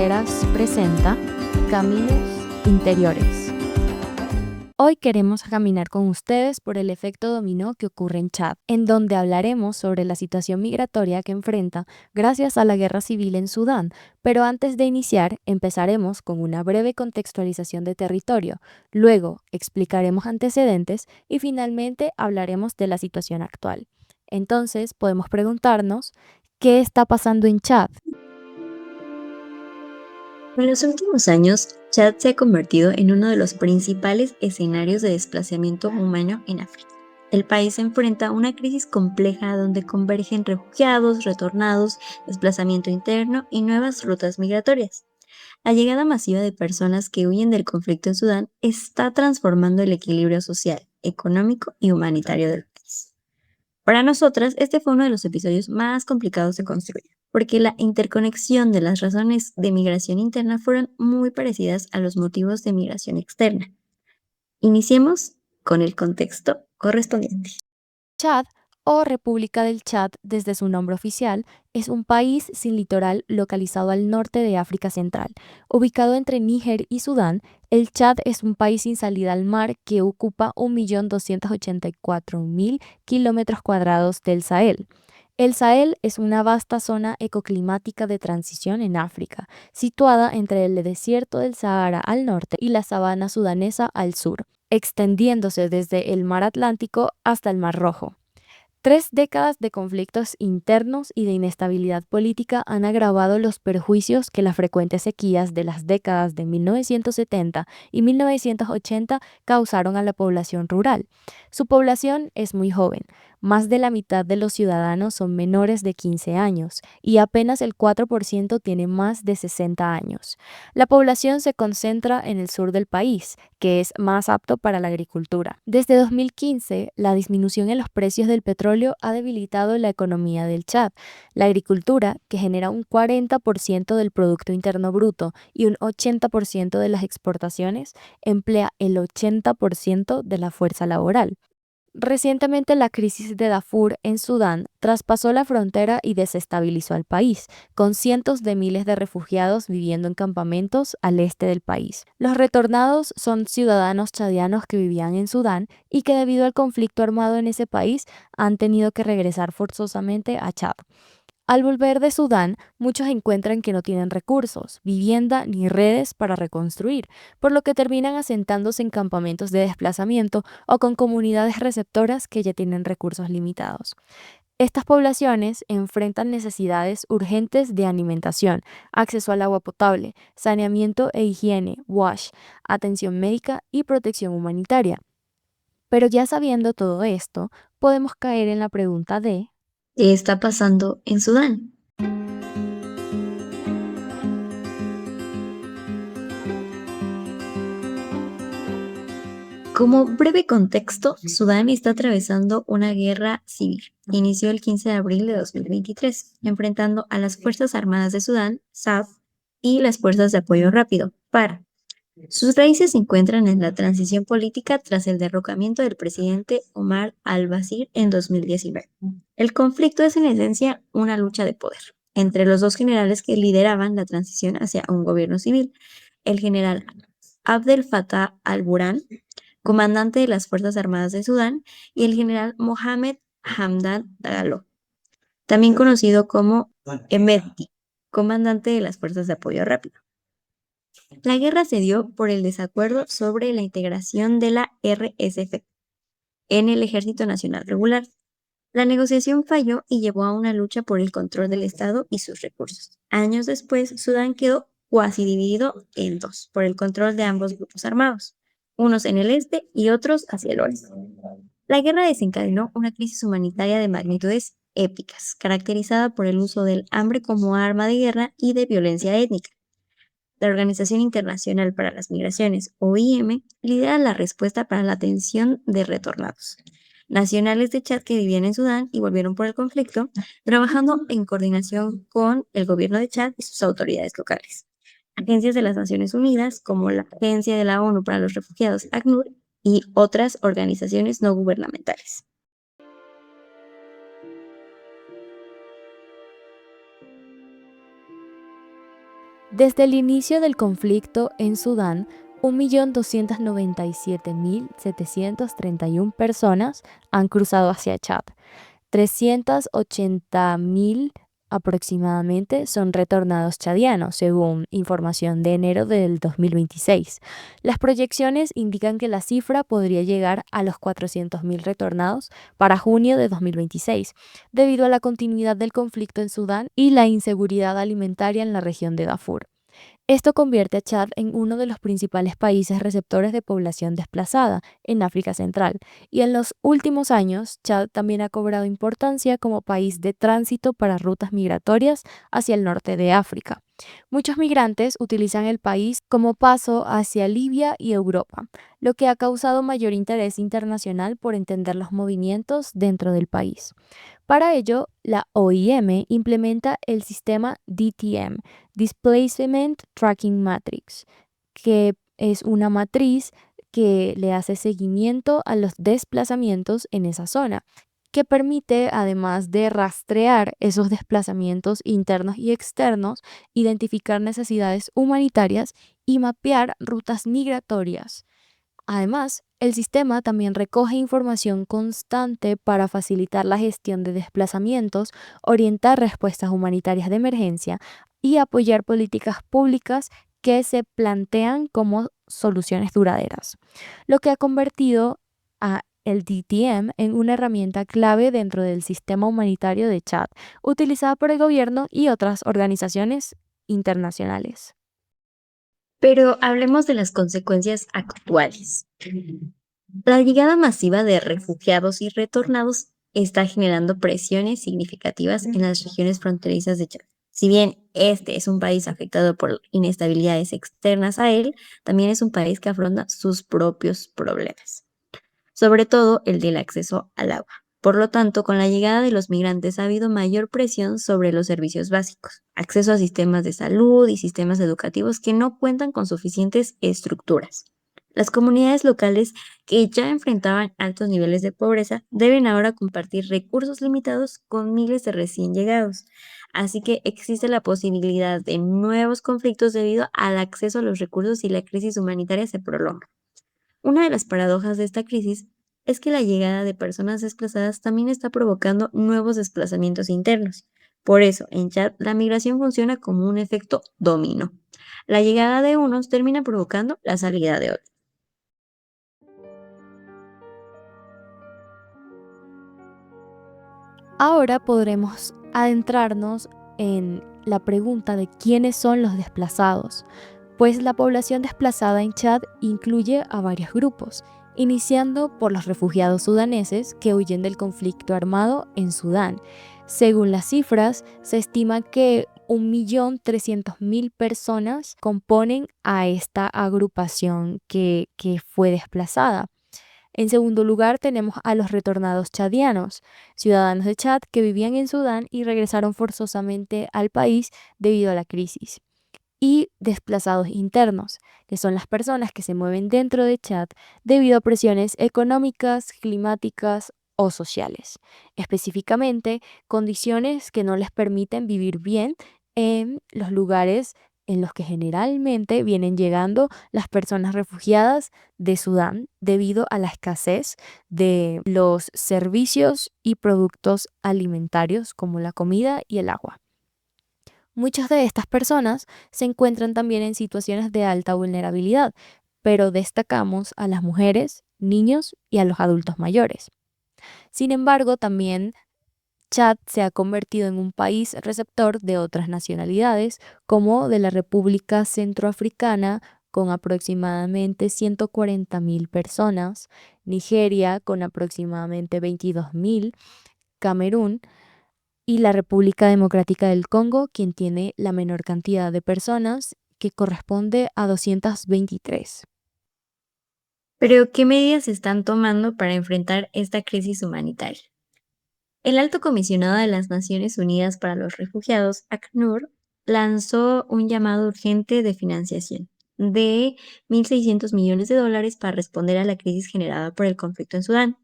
Fronteras presenta Caminos Interiores. Hoy queremos caminar con ustedes por el efecto dominó que ocurre en Chad, en donde hablaremos sobre la situación migratoria que enfrenta gracias a la guerra civil en Sudán. Pero antes de iniciar, empezaremos con una breve contextualización de territorio, luego explicaremos antecedentes y finalmente hablaremos de la situación actual. Entonces, podemos preguntarnos, ¿qué está pasando en Chad? En los últimos años, Chad se ha convertido en uno de los principales escenarios de desplazamiento humano en África. El país se enfrenta a una crisis compleja donde convergen refugiados, retornados, desplazamiento interno y nuevas rutas migratorias. La llegada masiva de personas que huyen del conflicto en Sudán está transformando el equilibrio social, económico y humanitario del país. Para nosotras, este fue uno de los episodios más complicados de construir, porque la interconexión de las razones de migración interna fueron muy parecidas a los motivos de migración externa. Iniciemos con el contexto correspondiente. Chad, o República del Chad desde su nombre oficial, es un país sin litoral localizado al norte de África Central. Ubicado entre Níger y Sudán, el Chad es un país sin salida al mar que ocupa 1.284.000 kilómetros cuadrados del Sahel. El Sahel es una vasta zona ecoclimática de transición en África, situada entre el desierto del Sahara al norte y la sabana sudanesa al sur, extendiéndose desde el mar Atlántico hasta el mar Rojo. 3 décadas de conflictos internos y de inestabilidad política han agravado los perjuicios que las frecuentes sequías de las décadas de 1970 y 1980 causaron a la población rural. Su población es muy joven. Más de la mitad de los ciudadanos son menores de 15 años y apenas el 4% tiene más de 60 años. La población se concentra en el sur del país, que es más apto para la agricultura. Desde 2015, la disminución en los precios del petróleo ha debilitado la economía del Chad. La agricultura, que genera un 40% del Producto Interno Bruto y un 80% de las exportaciones, emplea el 80% de la fuerza laboral. Recientemente la crisis de Darfur en Sudán traspasó la frontera y desestabilizó al país, con cientos de miles de refugiados viviendo en campamentos al este del país. Los retornados son ciudadanos chadianos que vivían en Sudán y que debido al conflicto armado en ese país han tenido que regresar forzosamente a Chad. Al volver de Sudán, muchos encuentran que no tienen recursos, vivienda ni redes para reconstruir, por lo que terminan asentándose en campamentos de desplazamiento o con comunidades receptoras que ya tienen recursos limitados. Estas poblaciones enfrentan necesidades urgentes de alimentación, acceso al agua potable, saneamiento e higiene, WASH, atención médica y protección humanitaria. Pero ya sabiendo todo esto, podemos caer en la pregunta de ¿Qué está pasando en Sudán? Como breve contexto, Sudán está atravesando una guerra civil. Inició el 15 de abril de 2023, enfrentando a las Fuerzas Armadas de Sudán, SAF, y las Fuerzas de Apoyo Rápido, FARA. Sus raíces se encuentran en la transición política tras el derrocamiento del presidente Omar al-Bashir en 2019. El conflicto es en esencia una lucha de poder entre los dos generales que lideraban la transición hacia un gobierno civil, el general Abdel Fattah al-Burhan, comandante de las Fuerzas Armadas de Sudán, y el general Mohamed Hamdan Dagalo, también conocido como Hemedti, comandante de las Fuerzas de Apoyo Rápido. La guerra se dio por el desacuerdo sobre la integración de la RSF en el Ejército Nacional Regular. La negociación falló y llevó a una lucha por el control del Estado y sus recursos. Años después, Sudán quedó cuasi dividido en dos por el control de ambos grupos armados, unos en el este y otros hacia el oeste. La guerra desencadenó una crisis humanitaria de magnitudes épicas, caracterizada por el uso del hambre como arma de guerra y de violencia étnica. La Organización Internacional para las Migraciones, OIM, lidera la respuesta para la atención de retornados nacionales de Chad que vivían en Sudán y volvieron por el conflicto, trabajando en coordinación con el gobierno de Chad y sus autoridades locales. Agencias de las Naciones Unidas, como la Agencia de la ONU para los Refugiados, ACNUR, y otras organizaciones no gubernamentales. Desde el inicio del conflicto en Sudán, 1.297.731 personas han cruzado hacia Chad. 380.000 aproximadamente son retornados chadianos, según información de enero del 2026. Las proyecciones indican que la cifra podría llegar a los 400.000 retornados para junio de 2026, debido a la continuidad del conflicto en Sudán y la inseguridad alimentaria en la región de Darfur. Esto convierte a Chad en uno de los principales países receptores de población desplazada en África Central, y en los últimos años Chad también ha cobrado importancia como país de tránsito para rutas migratorias hacia el norte de África. Muchos migrantes utilizan el país como paso hacia Libia y Europa, lo que ha causado mayor interés internacional por entender los movimientos dentro del país. Para ello, la OIM implementa el sistema DTM, Displacement Tracking Matrix, que es una matriz que le hace seguimiento a los desplazamientos en esa zona, que permite, además de rastrear esos desplazamientos internos y externos, identificar necesidades humanitarias y mapear rutas migratorias. Además, el sistema también recoge información constante para facilitar la gestión de desplazamientos, orientar respuestas humanitarias de emergencia y apoyar políticas públicas que se plantean como soluciones duraderas, lo que ha convertido a el DTM en una herramienta clave dentro del sistema humanitario de Chad, utilizada por el gobierno y otras organizaciones internacionales. Pero hablemos de las consecuencias actuales. La llegada masiva de refugiados y retornados está generando presiones significativas en las regiones fronterizas de Chad. Si bien este es un país afectado por inestabilidades externas a él, también es un país que afronta sus propios problemas, sobre todo el del acceso al agua. Por lo tanto, con la llegada de los migrantes ha habido mayor presión sobre los servicios básicos, acceso a sistemas de salud y sistemas educativos que no cuentan con suficientes estructuras. Las comunidades locales que ya enfrentaban altos niveles de pobreza deben ahora compartir recursos limitados con miles de recién llegados. Así que existe la posibilidad de nuevos conflictos debido al acceso a los recursos si la crisis humanitaria se prolonga. Una de las paradojas de esta crisis es que la llegada de personas desplazadas también está provocando nuevos desplazamientos internos. Por eso, en Chad, la migración funciona como un efecto dominó. La llegada de unos termina provocando la salida de otros. Ahora podremos adentrarnos en la pregunta de quiénes son los desplazados, pues la población desplazada en Chad incluye a varios grupos, iniciando por los refugiados sudaneses que huyen del conflicto armado en Sudán. Según las cifras, se estima que 1.300.000 personas componen a esta agrupación que fue desplazada. En segundo lugar, tenemos a los retornados chadianos, ciudadanos de Chad que vivían en Sudán y regresaron forzosamente al país debido a la crisis. Y desplazados internos, que son las personas que se mueven dentro de Chad debido a presiones económicas, climáticas o sociales. Específicamente, condiciones que no les permiten vivir bien en los lugares en los que generalmente vienen llegando las personas refugiadas de Sudán debido a la escasez de los servicios y productos alimentarios como la comida y el agua. Muchas de estas personas se encuentran también en situaciones de alta vulnerabilidad, pero destacamos a las mujeres, niños y a los adultos mayores. Sin embargo, también Chad se ha convertido en un país receptor de otras nacionalidades, como de la República Centroafricana, con aproximadamente 140.000 personas, Nigeria, con aproximadamente 22.000, Camerún y la República Democrática del Congo, quien tiene la menor cantidad de personas, que corresponde a 223. Pero, ¿qué medidas se están tomando para enfrentar esta crisis humanitaria? El Alto Comisionado de las Naciones Unidas para los Refugiados, ACNUR, lanzó un llamado urgente de financiación de 1.600 millones de dólares para responder a la crisis generada por el conflicto en Sudán.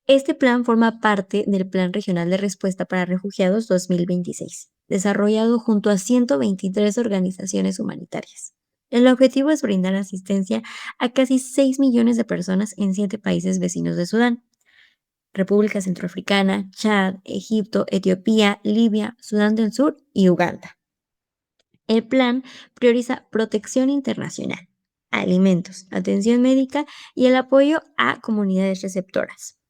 Este plan forma parte del Plan Regional de Respuesta para Refugiados 2026 desarrollado junto a 123 organizaciones humanitarias. El objetivo es brindar asistencia a casi 6 millones de personas en 7 países vecinos de Sudán: República Centroafricana, Chad, Egipto, Etiopía, Libia, Sudán del Sur y Uganda. El plan prioriza protección internacional, alimentos, atención médica y el apoyo a comunidades receptoras.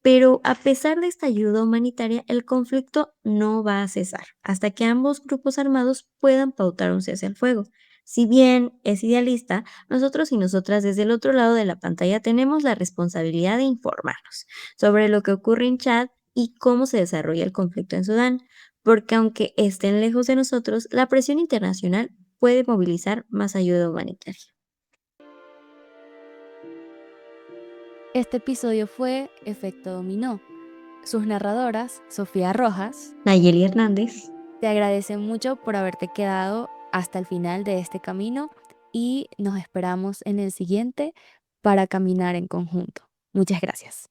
Pero a pesar de esta ayuda humanitaria, el conflicto no va a cesar hasta que ambos grupos armados puedan pautar un cese al fuego. Si bien es idealista, nosotros y nosotras desde el otro lado de la pantalla tenemos la responsabilidad de informarnos sobre lo que ocurre en Chad y cómo se desarrolla el conflicto en Sudán, porque aunque estén lejos de nosotros, la presión internacional puede movilizar más ayuda humanitaria. Este episodio fue Efecto Dominó. Sus narradoras, Sofía Rojas, Nayeli Hernández. te agradecen mucho por haberte quedado hasta el final de este camino y nos esperamos en el siguiente para caminar en conjunto. Muchas gracias.